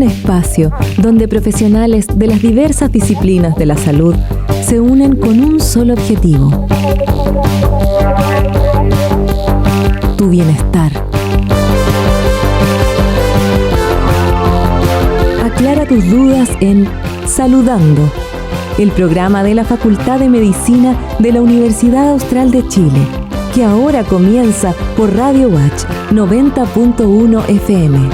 espacio donde profesionales de las diversas disciplinas de la salud se unen con un solo objetivo: tu bienestar. Aclara tus dudas en Saludando, el programa de la Facultad de Medicina de la Universidad Austral de Chile, que ahora comienza por Radio Watch 90.1 FM.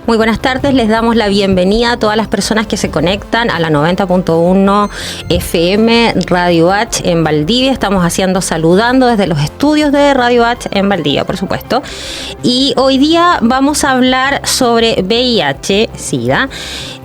Muy buenas tardes, les damos la bienvenida a todas las personas que se conectan a la 90.1 FM Radio H en Valdivia. Estamos saludando desde los estudios de Radio H en Valdivia, por supuesto. Y hoy día vamos a hablar sobre VIH-Sida.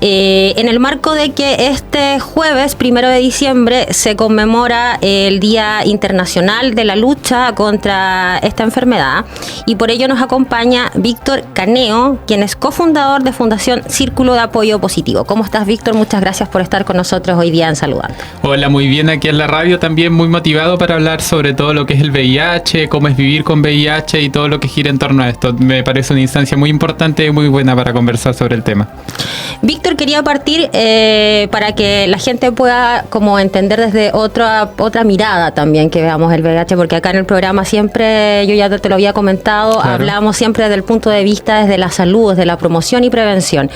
En el marco de que este jueves, 1 de diciembre, se conmemora el Día Internacional de la Lucha contra esta enfermedad, y por ello nos acompaña Víctor Caneo, quien es cofundador de Fundación Círculo de Apoyo Positivo. ¿Cómo estás, Víctor? Muchas gracias por estar con nosotros hoy día en Saludando. Hola, muy bien aquí en la radio, también muy motivado para hablar sobre todo lo que es el VIH, cómo es vivir con VIH y todo lo que gira en torno a esto. Me parece una instancia muy importante y muy buena para conversar sobre el tema. Víctor, quería partir para que la gente pueda como entender desde otra mirada también, que veamos el VIH, porque acá en el programa siempre, yo ya te lo había comentado, claro, hablamos siempre desde el punto de vista desde la salud, desde la promoción y prevención,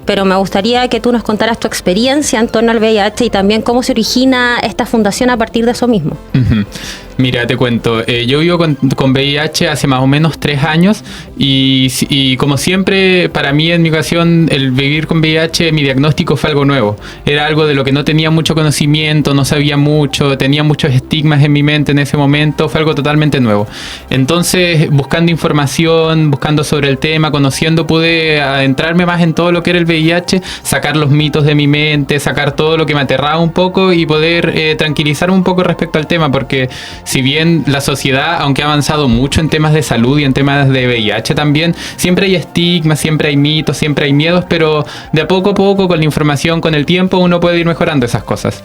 pero me gustaría que tú nos contaras tu experiencia en torno al VIH y también cómo se origina esta fundación a partir de eso mismo. Uh-huh. Mira, te cuento, yo vivo con VIH hace más o menos 3 años y como siempre, para mí en mi ocasión, el vivir con VIH, mi diagnóstico fue algo nuevo. Era algo de lo que no tenía mucho conocimiento, no sabía mucho, tenía muchos estigmas en mi mente en ese momento, fue algo totalmente nuevo. Entonces, buscando información, buscando sobre el tema, conociendo, pude adentrarme más en todo lo que era el VIH, sacar los mitos de mi mente, sacar todo lo que me aterraba un poco y poder tranquilizarme un poco respecto al tema, porque si bien la sociedad, aunque ha avanzado mucho en temas de salud y en temas de VIH también, siempre hay estigmas, siempre hay mitos, siempre hay miedos, pero de a poco, con la información, con el tiempo, uno puede ir mejorando esas cosas.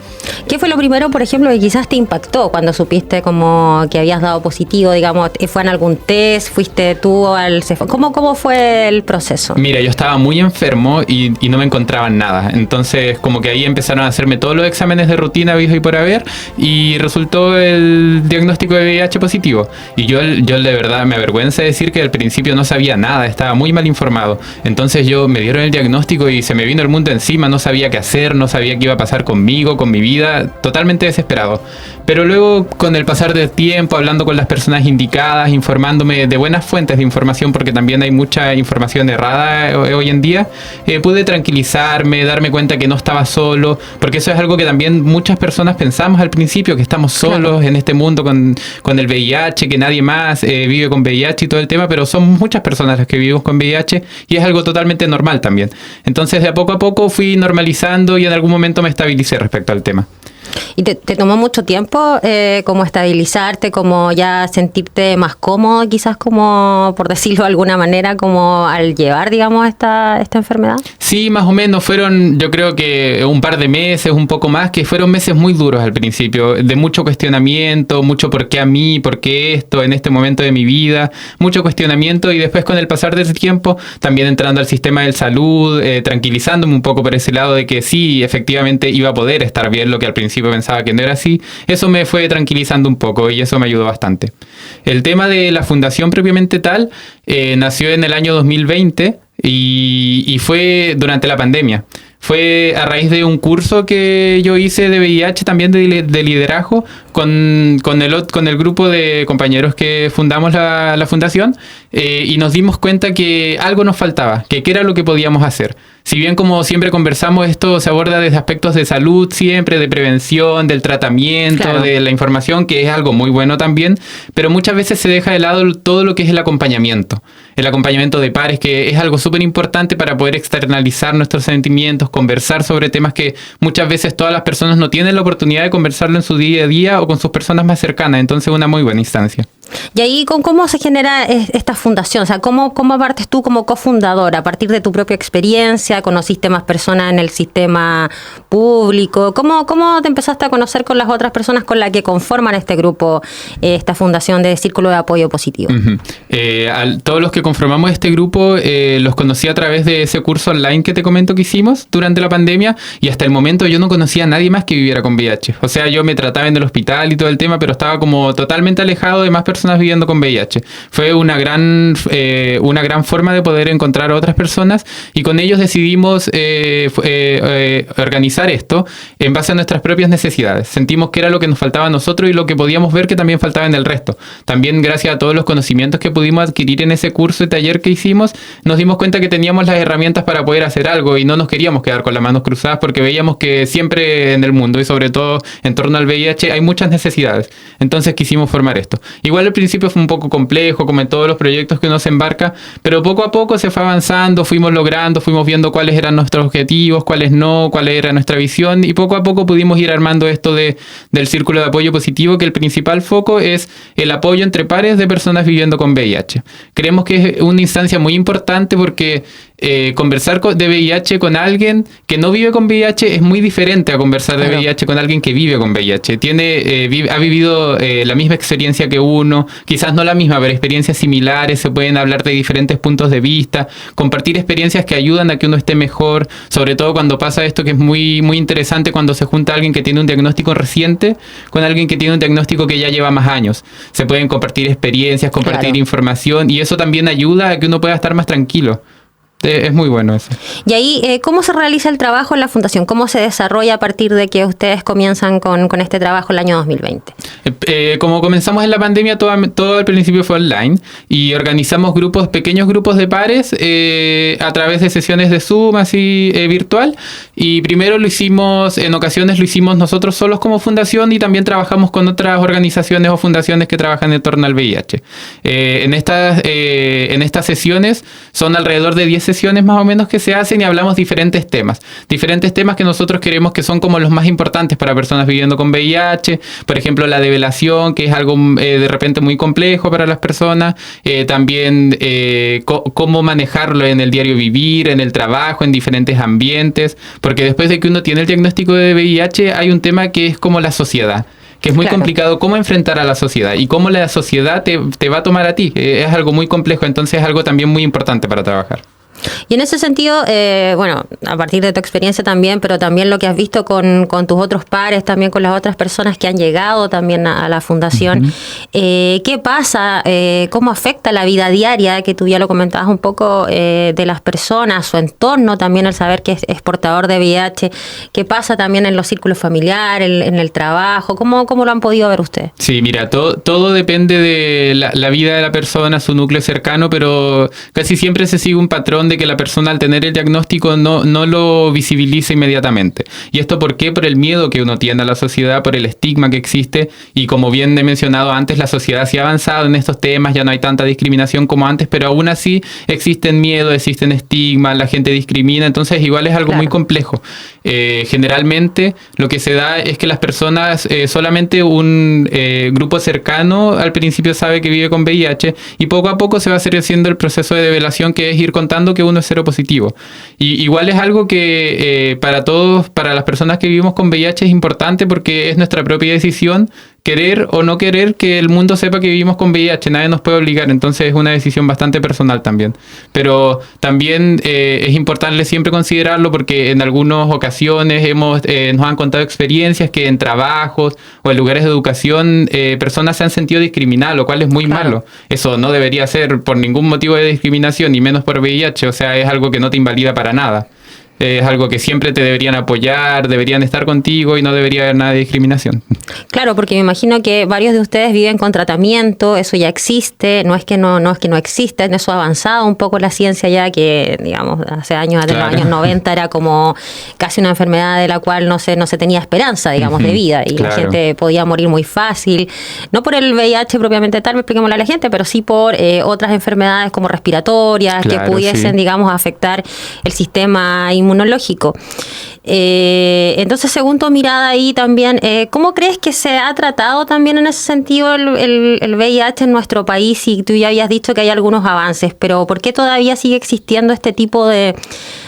¿Qué fue lo primero, por ejemplo, que quizás te impactó cuando supiste como que habías dado positivo, digamos? ¿Fue en algún test? ¿Fuiste tú al CEFAM? ¿Cómo fue el proceso? Mira, yo estaba muy enfermo y no me encontraban nada. Entonces, como que ahí empezaron a hacerme todos los exámenes de rutina, habido y por haber, y resultó el diagnóstico de VIH positivo. Y yo de verdad me avergüenza decir que al principio no sabía nada, estaba muy mal informado. Entonces me dieron el diagnóstico y se me vino el mundo encima, no sabía qué hacer, no sabía qué iba a pasar conmigo, con mi vida, totalmente desesperado. Pero luego, con el pasar del tiempo, hablando con las personas indicadas, informándome de buenas fuentes de información, porque también hay mucha información errada hoy en día, pude tranquilizarme, darme cuenta que no estaba solo, porque eso es algo que también muchas personas pensamos al principio, que estamos solos, claro, en este mundo con el VIH, que nadie más vive con VIH y todo el tema, pero son muchas personas las que vivimos con VIH y es algo totalmente normal también. Entonces, de a poco fui normalizando y en algún momento me estabilicé respecto al tema. ¿Y te tomó mucho tiempo como estabilizarte, como ya sentirte más cómodo, quizás como, por decirlo de alguna manera, como al llevar, digamos, esta enfermedad? Sí, más o menos. Fueron, yo creo que un par de meses, un poco más, que fueron meses muy duros al principio, de mucho cuestionamiento, mucho por qué a mí, por qué esto, en este momento de mi vida, mucho cuestionamiento, y después con el pasar del tiempo, también entrando al sistema de salud, tranquilizándome un poco por ese lado de que sí, efectivamente iba a poder estar bien, lo que al principio pensaba que no era así. Eso me fue tranquilizando un poco y eso me ayudó bastante. El tema de la fundación propiamente tal nació en el año 2020 y fue durante la pandemia. Fue a raíz de un curso que yo hice de VIH, también de liderazgo, con el grupo de compañeros que fundamos la fundación, y nos dimos cuenta que algo nos faltaba, que qué era lo que podíamos hacer. Si bien, como siempre conversamos, esto se aborda desde aspectos de salud siempre, de prevención, del tratamiento, claro, de la información, que es algo muy bueno también, pero muchas veces se deja de lado todo lo que es el acompañamiento de pares, que es algo súper importante para poder externalizar nuestros sentimientos, conversar sobre temas que muchas veces todas las personas no tienen la oportunidad de conversarlo en su día a día o con sus personas más cercanas. Entonces, una muy buena instancia. Y ahí, ¿cómo se genera esta fundación? O sea, ¿cómo partes tú como cofundadora? ¿A partir de tu propia experiencia? ¿Conociste más personas en el sistema público? ¿Cómo te empezaste a conocer con las otras personas con las que conforman este grupo, esta fundación de Círculo de Apoyo Positivo? Todos los que conformamos este grupo los conocí a través de ese curso online que te comento que hicimos durante la pandemia, y hasta el momento yo no conocía a nadie más que viviera con VIH. O sea, yo me trataba en el hospital y todo el tema, pero estaba como totalmente alejado de más personas viviendo con VIH. Fue una gran forma de poder encontrar a otras personas, y con ellos decidimos organizar esto en base a nuestras propias necesidades. Sentimos que era lo que nos faltaba a nosotros y lo que podíamos ver que también faltaba en el resto. También gracias a todos los conocimientos que pudimos adquirir en ese curso y taller que hicimos, nos dimos cuenta que teníamos las herramientas para poder hacer algo, y no nos queríamos quedar con las manos cruzadas, porque veíamos que siempre en el mundo, y sobre todo en torno al VIH, hay muchas necesidades. Entonces quisimos formar esto. Igual al principio fue un poco complejo, como en todos los proyectos que uno se embarca, pero poco a poco se fue avanzando, fuimos logrando, fuimos viendo cuáles eran nuestros objetivos, cuáles no, cuál era nuestra visión, y poco a poco pudimos ir armando esto del Círculo de Apoyo Positivo, que el principal foco es el apoyo entre pares de personas viviendo con VIH. Creemos que es una instancia muy importante porque conversar de VIH con alguien que no vive con VIH es muy diferente a conversar de VIH con alguien que vive con VIH. Ha vivido la misma experiencia que uno, quizás no la misma, pero experiencias similares, se pueden hablar de diferentes puntos de vista, compartir experiencias que ayudan a que uno esté mejor, sobre todo cuando pasa esto que es muy, muy interesante, cuando se junta alguien que tiene un diagnóstico reciente con alguien que tiene un diagnóstico que ya lleva más años. Se pueden compartir experiencias, compartir información, y eso también ayuda a que uno pueda estar más tranquilo. Es muy bueno eso. Y ahí, ¿cómo se realiza el trabajo en la Fundación? ¿Cómo se desarrolla a partir de que ustedes comienzan con este trabajo el año 2020? Como comenzamos en la pandemia, todo al principio fue online, y organizamos pequeños grupos de pares a través de sesiones de Zoom, así virtual. Y primero en ocasiones lo hicimos nosotros solos como fundación, y también trabajamos con otras organizaciones o fundaciones que trabajan en torno al VIH. En estas sesiones son alrededor de 10 sesiones más o menos que se hacen, y hablamos diferentes temas que nosotros queremos que son como los más importantes para personas viviendo con VIH. Por ejemplo, la develación, que es algo de repente muy complejo para las personas. También cómo manejarlo en el diario vivir, en el trabajo, en diferentes ambientes, porque después de que uno tiene el diagnóstico de VIH hay un tema que es como la sociedad, que es muy complicado cómo enfrentar a la sociedad y cómo la sociedad te va a tomar a ti. Es algo muy complejo, entonces es algo también muy importante para trabajar. Y en ese sentido, a partir de tu experiencia también, pero también lo que has visto con tus otros pares, también con las otras personas que han llegado también a la Fundación, ¿qué pasa? ¿Cómo afecta la vida diaria, que tú ya lo comentabas un poco, de las personas, su entorno, también el saber que es portador de VIH? ¿Qué pasa también en los círculos familiares, en el trabajo? ¿Cómo lo han podido ver ustedes? Sí, mira, todo depende de la vida de la persona, su núcleo cercano, pero casi siempre se sigue un patrón de que la persona al tener el diagnóstico no lo visibiliza inmediatamente. ¿Y esto por qué? Por el miedo que uno tiene a la sociedad, por el estigma que existe, y como bien he mencionado antes, la sociedad sí ha avanzado en estos temas, ya no hay tanta discriminación como antes, pero aún así existen miedos, existen estigmas, la gente discrimina, entonces igual es algo muy complejo. Generalmente lo que se da es que las personas, solamente un grupo cercano al principio sabe que vive con VIH, y poco a poco se va haciendo el proceso de develación, que es ir contando que uno es seropositivo. Y igual es algo que para todos, para las personas que vivimos con VIH es importante, porque es nuestra propia decisión querer o no querer que el mundo sepa que vivimos con VIH. Nadie nos puede obligar, entonces es una decisión bastante personal también. Pero también es importante siempre considerarlo, porque en algunas ocasiones nos han contado experiencias que en trabajos o en lugares de educación personas se han sentido discriminadas, lo cual es muy malo. Eso no debería ser por ningún motivo de discriminación, ni menos por VIH. O sea, es algo que no te invalida para nada. Es algo que siempre te deberían apoyar, deberían estar contigo, y no debería haber nada de discriminación. Claro, porque me imagino que varios de ustedes viven con tratamiento, eso ya existe, no es que no existe, en eso ha avanzado un poco la ciencia ya, que digamos hace años, de los años 90 era como casi una enfermedad de la cual no se tenía esperanza, digamos, de vida, y la gente podía morir muy fácil, no por el VIH propiamente tal, expliquémosle a la gente, pero sí por otras enfermedades como respiratorias, que pudiesen, digamos, afectar el sistema inmunitario inmunológico. Entonces, según tu mirada ahí también, ¿cómo crees que se ha tratado también en ese sentido el VIH en nuestro país? Y tú ya habías dicho que hay algunos avances, pero ¿por qué todavía sigue existiendo este tipo de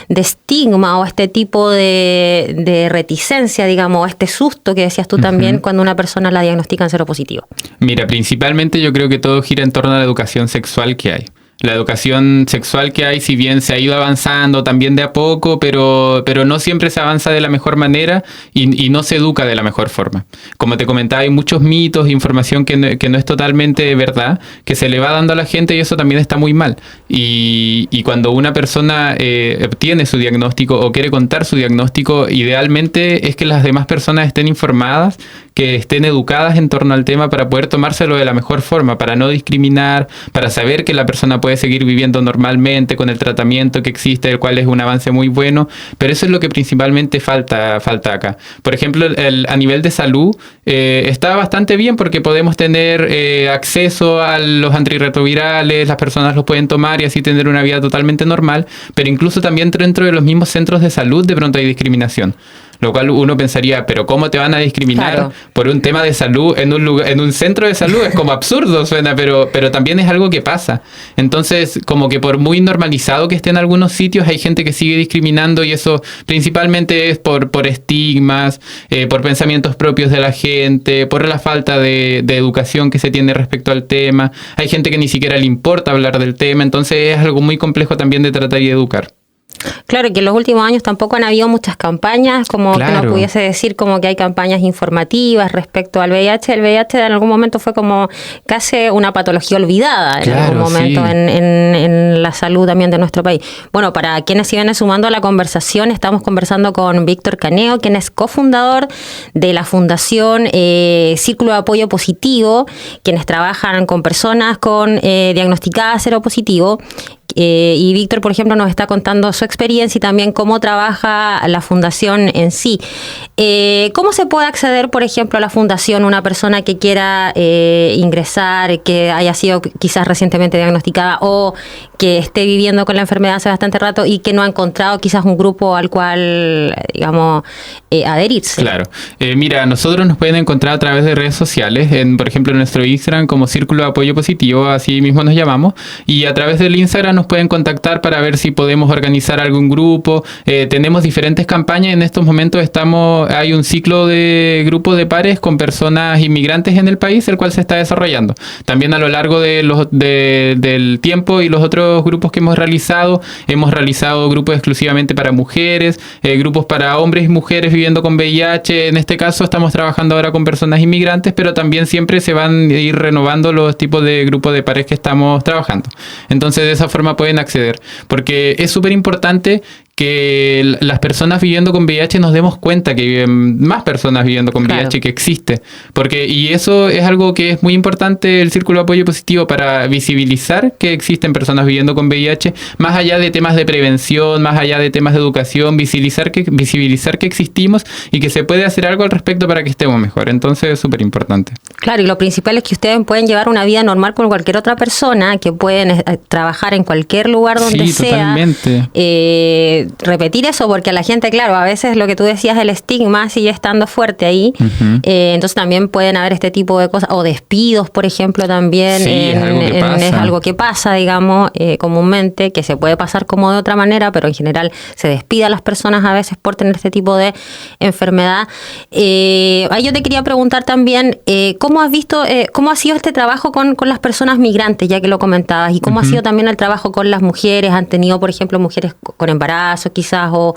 estigma o este tipo de reticencia, digamos, o este susto que decías tú también cuando una persona la diagnostican seropositivo? Mira, principalmente yo creo que todo gira en torno a la educación sexual que hay. La educación sexual que hay, si bien se ha ido avanzando también de a poco, pero no siempre se avanza de la mejor manera y no se educa de la mejor forma. Como te comentaba, hay muchos mitos, información que no es totalmente verdad, que se le va dando a la gente y eso también está muy mal. Y cuando una persona obtiene su diagnóstico o quiere contar su diagnóstico, idealmente es que las demás personas estén informadas, que estén educadas en torno al tema para poder tomárselo de la mejor forma, para no discriminar, para saber que la persona puede seguir viviendo normalmente con el tratamiento que existe, el cual es un avance muy bueno, pero eso es lo que principalmente falta acá. Por ejemplo, a nivel de salud está bastante bien porque podemos tener acceso a los antirretrovirales, las personas los pueden tomar y así tener una vida totalmente normal, pero incluso también dentro de los mismos centros de salud de pronto hay discriminación. Lo cual uno pensaría, pero ¿cómo te van a discriminar por un tema de salud en un centro de salud? Es como absurdo, suena, pero también es algo que pasa. Entonces, como que por muy normalizado que esté en algunos sitios, hay gente que sigue discriminando y eso principalmente es por estigmas, por pensamientos propios de la gente, por la falta de educación que se tiene respecto al tema. Hay gente que ni siquiera le importa hablar del tema, entonces es algo muy complejo también de tratar y educar. Claro, que en los últimos años tampoco han habido muchas campañas, como que uno pudiese decir como que hay campañas informativas respecto al VIH. El VIH en algún momento fue como casi una patología olvidada en algún momento en la salud también de nuestro país. Bueno, para quienes se vienen sumando a la conversación, estamos conversando con Víctor Caneo, quien es cofundador de la Fundación Círculo de Apoyo Positivo, quienes trabajan con personas con diagnosticadas seropositivo. Y Víctor, por ejemplo, nos está contando su experiencia y también cómo trabaja la fundación en sí. ¿Cómo se puede acceder, por ejemplo, a la fundación una persona que quiera ingresar, que haya sido quizás recientemente diagnosticada o que esté viviendo con la enfermedad hace bastante rato y que no ha encontrado quizás un grupo al cual, digamos, adherirse? Claro. Mira, nosotros nos pueden encontrar a través de redes sociales, por ejemplo, en nuestro Instagram como Círculo de Apoyo Positivo, así mismo nos llamamos, y a través del Instagram nos pueden contactar para ver si podemos organizar algún grupo. Tenemos diferentes campañas. En estos momentos hay un ciclo de grupos de pares con personas inmigrantes en el país, el cual se está desarrollando. También a lo largo del tiempo y los otros grupos que hemos realizado grupos exclusivamente para mujeres, grupos para hombres y mujeres viviendo con VIH. En este caso estamos trabajando ahora con personas inmigrantes, pero también siempre se van a ir renovando los tipos de grupos de pares que estamos trabajando. Entonces, de esa forma pueden acceder, porque es súper importante que las personas viviendo con VIH nos demos cuenta que viven más personas viviendo con VIH que existe. Y eso es algo que es muy importante, el Círculo de Apoyo Positivo, para visibilizar que existen personas viviendo con VIH, más allá de temas de prevención, más allá de temas de educación, visibilizar que existimos y que se puede hacer algo al respecto para que estemos mejor. Entonces es súper importante. Claro, y lo principal es que ustedes pueden llevar una vida normal con cualquier otra persona, que pueden trabajar en cualquier lugar donde sea. Totalmente. Repetir eso, porque a la gente, claro, a veces lo que tú decías, el estigma sigue estando fuerte ahí. Entonces también pueden haber este tipo de cosas, o despidos, por ejemplo, también. Sí, es algo que pasa, digamos, comúnmente, que se puede pasar como de otra manera, pero en general se despide a las personas a veces por tener este tipo de enfermedad. Ahí yo te quería preguntar también, ¿cómo has visto, cómo ha sido este trabajo con las personas migrantes, ya que lo comentabas, y cómo ha sido también el trabajo con las mujeres? ¿Han tenido, por ejemplo, mujeres con embarazo quizás, o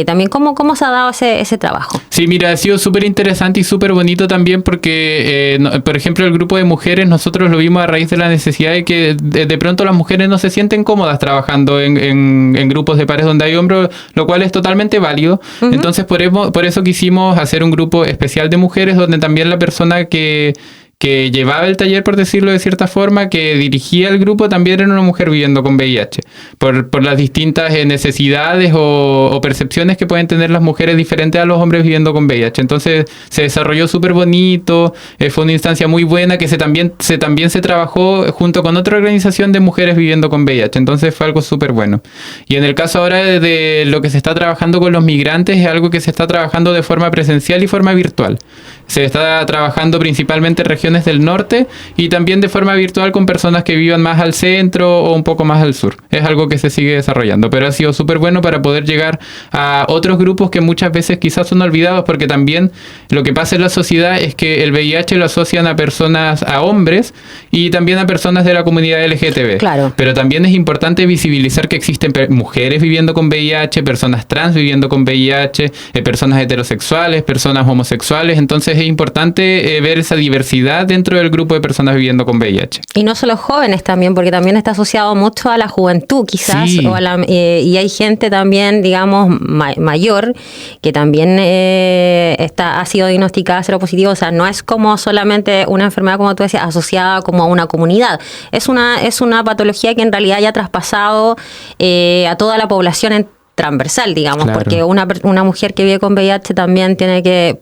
también cómo se ha dado ese trabajo? Sí, mira, ha sido súper interesante y súper bonito también porque, por ejemplo, el grupo de mujeres nosotros lo vimos a raíz de la necesidad de que de pronto las mujeres no se sienten cómodas trabajando en grupos de pares donde hay hombres, lo cual es totalmente válido. Entonces por eso quisimos hacer un grupo especial de mujeres donde también la persona que que llevaba el taller, por decirlo de cierta forma, que dirigía el grupo, también era una mujer viviendo con VIH, por las distintas necesidades o percepciones que pueden tener las mujeres diferentes a los hombres viviendo con VIH. Entonces se desarrolló súper bonito, fue una instancia muy buena que también se trabajó junto con otra organización de mujeres viviendo con VIH, entonces fue algo súper bueno. Y en el caso ahora de lo que se está trabajando con los migrantes, es algo que se está trabajando de forma presencial y forma virtual. Se está trabajando principalmente en regiones del norte y también de forma virtual con personas que vivan más al centro o un poco más al sur. Es algo que se sigue desarrollando, pero ha sido súper bueno para poder llegar a otros grupos que muchas veces quizás son olvidados, porque también lo que pasa en la sociedad es que el VIH lo asocian a personas, a hombres y también a personas de la comunidad LGTB. Claro. Pero también es importante visibilizar que existen mujeres viviendo con VIH, personas trans viviendo con VIH, personas heterosexuales, personas homosexuales. Entonces es importante ver esa diversidad dentro del grupo de personas viviendo con VIH. Y no solo jóvenes también, porque también está asociado mucho a la juventud quizás, Sí. Y hay gente también, digamos, mayor, que también ha sido diagnosticada seropositivo. O sea, no es como solamente una enfermedad, como tú decías, asociada como a una comunidad. Es una patología que en realidad ya ha traspasado a toda la población transversal, digamos, Claro. porque una mujer que vive con VIH también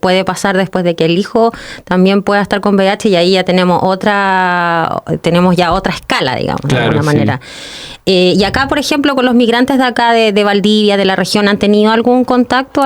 puede pasar después de que el hijo también pueda estar con VIH, y ahí ya tenemos ya otra escala, digamos, Claro, de alguna sí. manera. Y acá, por ejemplo, con los migrantes de acá de Valdivia, de la región, ¿han tenido algún contacto?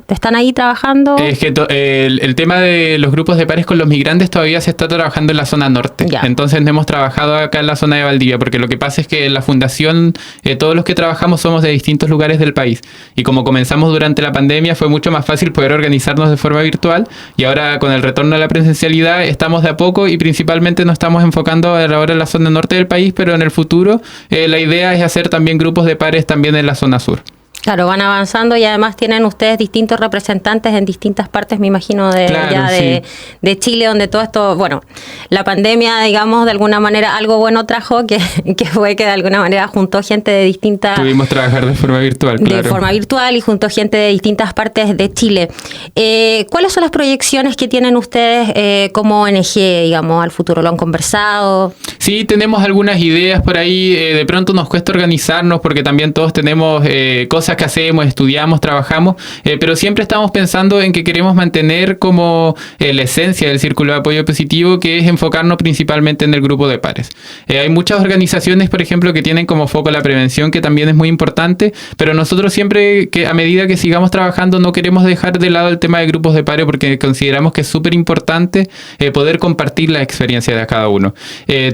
¿Están ahí trabajando? Es que el tema de los grupos de pares con los migrantes todavía se está trabajando en la zona norte. Ya. Entonces no hemos trabajado acá en la zona de Valdivia, porque lo que pasa es que en la fundación todos los que trabajamos somos de distintos lugares del país. Y como comenzamos durante la pandemia, fue mucho más fácil poder organizarnos de forma virtual, y ahora con el retorno a la presencialidad estamos de a poco y principalmente nos estamos enfocando ahora en la zona norte del país, pero en el futuro la idea es hacer también grupos de pares también en la zona sur. Claro, van avanzando, y además tienen ustedes distintos representantes en distintas partes, me imagino, Claro, sí. de Chile, donde todo esto, bueno, la pandemia, digamos, de alguna manera algo bueno trajo, que fue que de alguna manera juntó gente de distintas... Pudimos trabajar de forma virtual, claro. De forma virtual, y juntó gente de distintas partes de Chile. ¿Cuáles son las proyecciones que tienen ustedes como ONG, digamos, al futuro? ¿Lo han conversado? Sí, tenemos algunas ideas por ahí. De pronto nos cuesta organizarnos porque también todos tenemos cosas que hacemos, estudiamos, trabajamos, pero siempre estamos pensando en que queremos mantener como la esencia del Círculo de Apoyo Positivo, que es enfocarnos principalmente en el grupo de pares. Hay muchas organizaciones, por ejemplo, que tienen como foco la prevención, que también es muy importante, pero nosotros siempre, que a medida que sigamos trabajando, no queremos dejar de lado el tema de grupos de pares, porque consideramos que es súper importante poder compartir la experiencia de cada uno.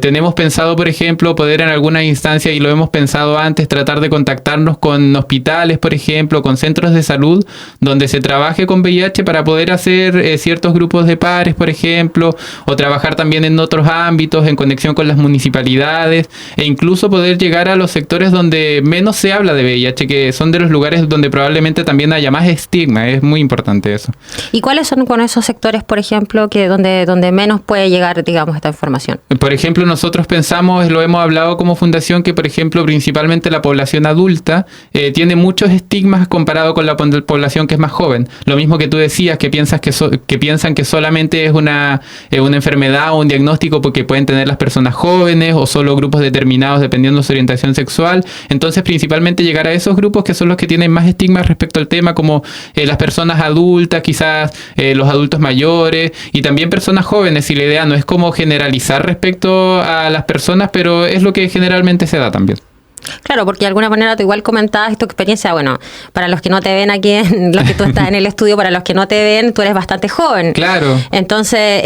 Tenemos pensado, por ejemplo, poder en alguna instancia, y lo hemos pensado antes, tratar de contactarnos con hospitales, por ejemplo, con centros de salud, donde se trabaje con VIH para poder hacer ciertos grupos de pares, por ejemplo, o trabajar también en otros ámbitos, en conexión con las municipalidades, e incluso poder llegar a los sectores donde menos se habla de VIH, que son de los lugares donde probablemente también haya más estigma. Es muy importante eso. ¿Y cuáles son con esos sectores, por ejemplo, que donde menos puede llegar, digamos, esta información? Por ejemplo, nosotros pensamos, lo hemos hablado como fundación, que por ejemplo, principalmente la población adulta tiene muchos estigmas comparado con la población que es más joven. Lo mismo que tú decías, que piensan que solamente es una enfermedad o un diagnóstico porque pueden tener las personas jóvenes o solo grupos determinados dependiendo de su orientación sexual. Entonces, principalmente llegar a esos grupos que son los que tienen más estigmas respecto al tema, como las personas adultas, quizás los adultos mayores y también personas jóvenes. Y la idea no es como generalizar respecto a las personas, pero es lo que generalmente se da también. Claro, porque de alguna manera tú igual comentabas tu experiencia, bueno, para los que no te ven aquí, los que tú estás en el estudio, para los que no te ven, tú eres bastante joven. Claro. Entonces,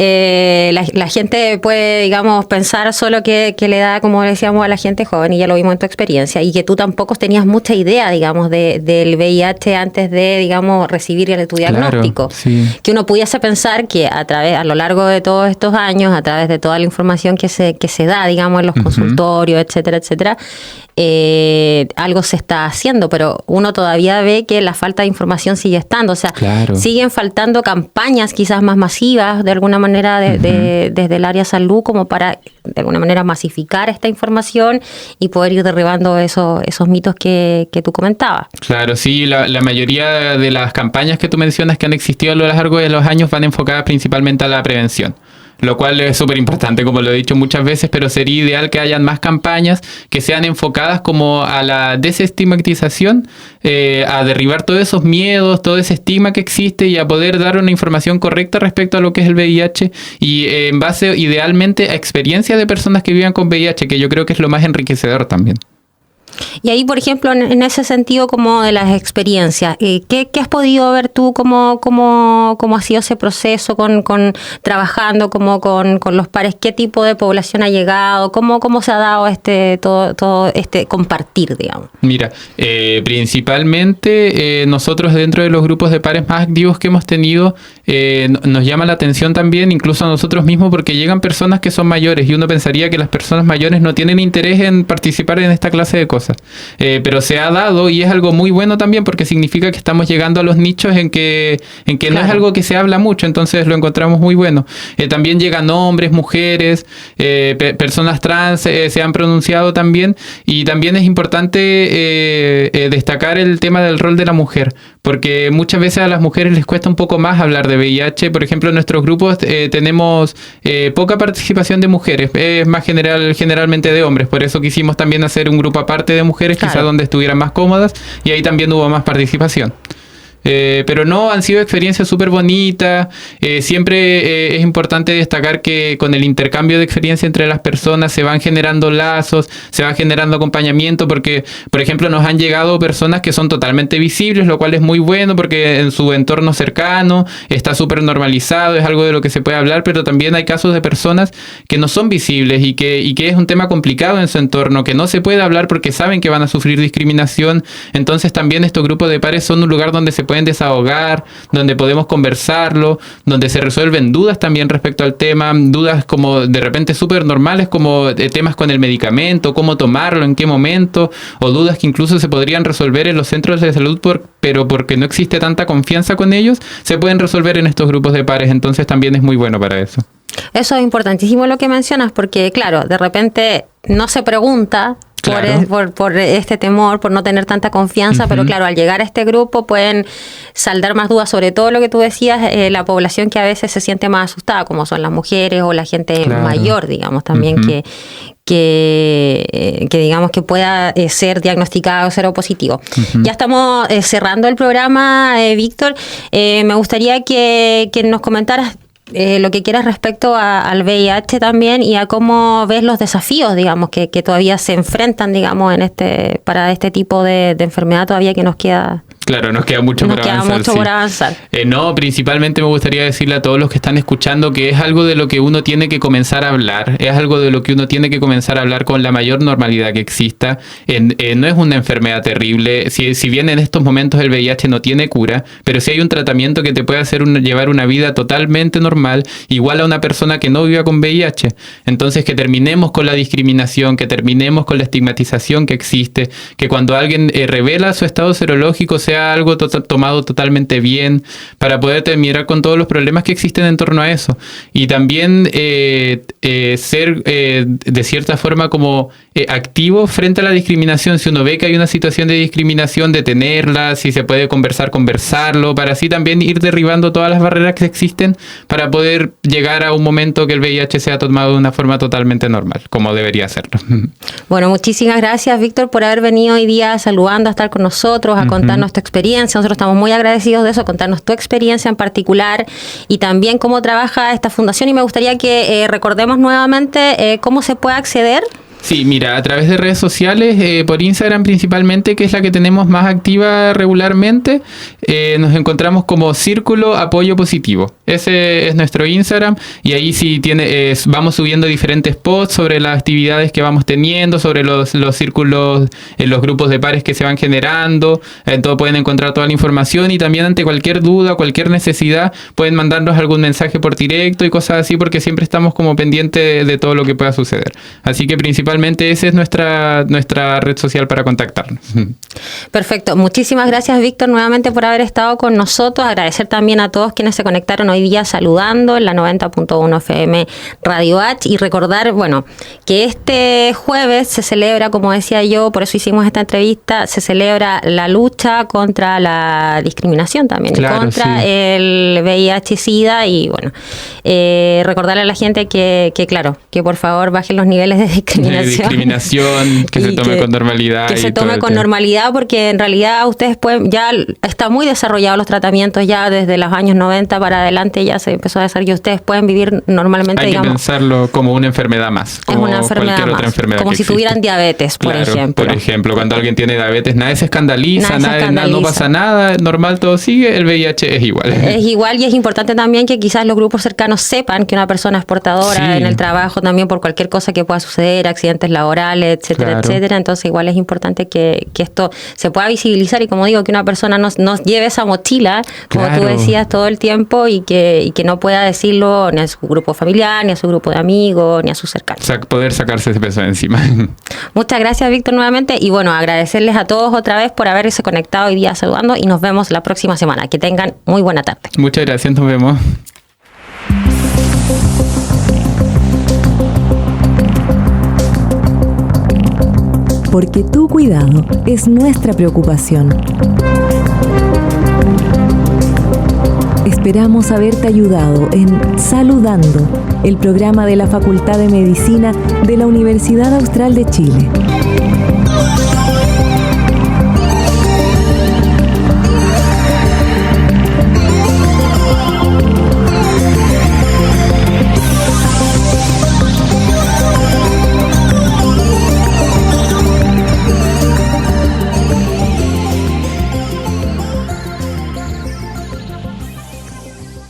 la gente puede, digamos, pensar solo que le da, como decíamos, a la gente joven, y ya lo vimos en tu experiencia, y que tú tampoco tenías mucha idea, digamos, del VIH antes de, digamos, recibir tu diagnóstico. Claro, sí. Que uno pudiese pensar que a lo largo de todos estos años, a través de toda la información que se da, digamos, en los consultorios, etcétera, etcétera, algo se está haciendo, pero uno todavía ve que la falta de información sigue estando. O sea, claro, siguen faltando campañas quizás más masivas, de alguna manera, desde el área salud, como para, de alguna manera, masificar esta información y poder ir derribando esos mitos que tú comentabas. Claro, sí, la mayoría de las campañas que tú mencionas que han existido a lo largo de los años van enfocadas principalmente a la prevención. lo cual es súper importante, como lo he dicho muchas veces, pero sería ideal que hayan más campañas que sean enfocadas como a la desestigmatización, a derribar todos esos miedos, todo ese estigma que existe y a poder dar una información correcta respecto a lo que es el VIH y en base idealmente a experiencias de personas que vivan con VIH, que yo creo que es lo más enriquecedor también. Y ahí, por ejemplo, en ese sentido como de las experiencias, ¿qué has podido ver tú? ¿Cómo ha sido ese proceso trabajando con los pares? ¿Qué tipo de población ha llegado? ¿Cómo se ha dado todo este compartir, digamos? Mira, principalmente nosotros dentro de los grupos de pares más activos que hemos tenido, nos llama la atención también, incluso a nosotros mismos, porque llegan personas que son mayores y uno pensaría que las personas mayores no tienen interés en participar en esta clase de cosas. Pero se ha dado y es algo muy bueno también porque significa que estamos llegando a los nichos en que claro, no es algo que se habla mucho, entonces lo encontramos muy bueno. También llegan hombres, mujeres, personas trans, se han pronunciado también, y también es importante destacar el tema del rol de la mujer, porque muchas veces a las mujeres les cuesta un poco más hablar de VIH. Por ejemplo, en nuestros grupos tenemos poca participación de mujeres, es más generalmente de hombres, por eso quisimos también hacer un grupo aparte de mujeres, claro, quizás donde estuvieran más cómodas, y ahí también hubo más participación. Pero no, han sido experiencias súper bonitas. Siempre es importante destacar que con el intercambio de experiencia entre las personas se van generando lazos, se va generando acompañamiento, porque, por ejemplo, nos han llegado personas que son totalmente visibles, lo cual es muy bueno porque en su entorno cercano está súper normalizado, es algo de lo que se puede hablar, pero también hay casos de personas que no son visibles y que es un tema complicado en su entorno, que no se puede hablar porque saben que van a sufrir discriminación. Entonces también estos grupos de pares son un lugar donde se pueden desahogar, donde podemos conversarlo, donde se resuelven dudas también respecto al tema, dudas como de repente súper normales, como temas con el medicamento, cómo tomarlo, en qué momento, o dudas que incluso se podrían resolver en los centros de salud, pero porque no existe tanta confianza con ellos, se pueden resolver en estos grupos de pares, entonces también es muy bueno para eso. Eso es importantísimo lo que mencionas, porque claro, de repente no se pregunta, claro, por este temor, por no tener tanta confianza, pero claro, al llegar a este grupo pueden saldar más dudas, sobre todo lo que tú decías, la población que a veces se siente más asustada, como son las mujeres o la gente mayor, digamos, también que digamos que pueda ser diagnosticado seropositivo. Ya estamos cerrando el programa, Víctor. Me gustaría que nos comentaras lo que quieras respecto al VIH también y a cómo ves los desafíos, digamos, que todavía se enfrentan, digamos, para este tipo de enfermedad todavía que nos queda. Claro, nos queda mucho por avanzar. No, principalmente me gustaría decirle a todos los que están escuchando que es algo de lo que uno tiene que comenzar a hablar, es algo de lo que uno tiene que comenzar a hablar con la mayor normalidad que exista. No es una enfermedad terrible, si bien en estos momentos el VIH no tiene cura, pero sí hay un tratamiento que te puede hacer llevar una vida totalmente normal, igual a una persona que no viva con VIH. Entonces que terminemos con la discriminación, que terminemos con la estigmatización que existe, que cuando alguien revela su estado serológico sea algo tomado totalmente bien, para poder terminar con todos los problemas que existen en torno a eso. Y también ser de cierta forma como activo frente a la discriminación. Si uno ve que hay una situación de discriminación, detenerla, si se puede conversarlo, para así también ir derribando todas las barreras que existen para poder llegar a un momento que el VIH sea tomado de una forma totalmente normal, como debería serlo. Bueno, muchísimas gracias, Víctor, por haber venido hoy día saludando, a estar con nosotros, a contarnos tu experiencia. Nosotros estamos muy agradecidos de eso, contarnos tu experiencia en particular y también cómo trabaja esta fundación. Y me gustaría que recordemos nuevamente cómo se puede acceder. Sí, mira, a través de redes sociales, por Instagram principalmente, que es la que tenemos más activa regularmente, nos encontramos como Círculo Apoyo Positivo. Ese es nuestro Instagram y ahí sí vamos subiendo diferentes posts sobre las actividades que vamos teniendo, sobre los círculos, los grupos de pares que se van generando. Entonces pueden encontrar toda la información y también ante cualquier duda, cualquier necesidad, pueden mandarnos algún mensaje por directo y cosas así, porque siempre estamos como pendientes de todo lo que pueda suceder. Así que principalmente esa es nuestra red social para contactarnos. Perfecto. Muchísimas gracias, Víctor, nuevamente por haber haber estado con nosotros. Agradecer también a todos quienes se conectaron hoy día saludando en la 90.1 FM Radio H, y recordar, bueno, que este jueves se celebra, como decía yo, por eso hicimos esta entrevista, se celebra la lucha contra la discriminación también, claro, y contra el VIH-Sida, y bueno, recordarle a la gente que claro, que por favor bajen los niveles de discriminación. Que se tome con normalidad. Que se tome con normalidad, porque en realidad ustedes pueden, ya está muy desarrollados los tratamientos, ya desde los años 90 para adelante ya se empezó a desarrollar, ustedes pueden vivir normalmente. Hay que pensarlo como una enfermedad más, como una enfermedad cualquier otra enfermedad, como si tuvieran diabetes, por ejemplo. Por ejemplo, cuando alguien tiene diabetes, nadie se escandaliza, no pasa nada, normal, todo sigue. El VIH es igual. Es igual, y es importante también que quizás los grupos cercanos sepan que una persona es portadora en el trabajo, también por cualquier cosa que pueda suceder, accidentes laborales, etcétera, etcétera. Entonces igual es importante que esto se pueda visibilizar, y como digo, que una persona no lleve esa mochila, como tú decías, todo el tiempo, y que no pueda decirlo ni a su grupo familiar, ni a su grupo de amigos, ni a sus cercanos. Poder sacarse ese peso de encima. Muchas gracias, Víctor, nuevamente, y bueno, agradecerles a todos otra vez por haberse conectado hoy día saludando, y nos vemos la próxima semana. Que tengan muy buena tarde. Muchas gracias, nos vemos. Porque tu cuidado es nuestra preocupación. Esperamos haberte ayudado en Saludando, el programa de la Facultad de Medicina de la Universidad Austral de Chile.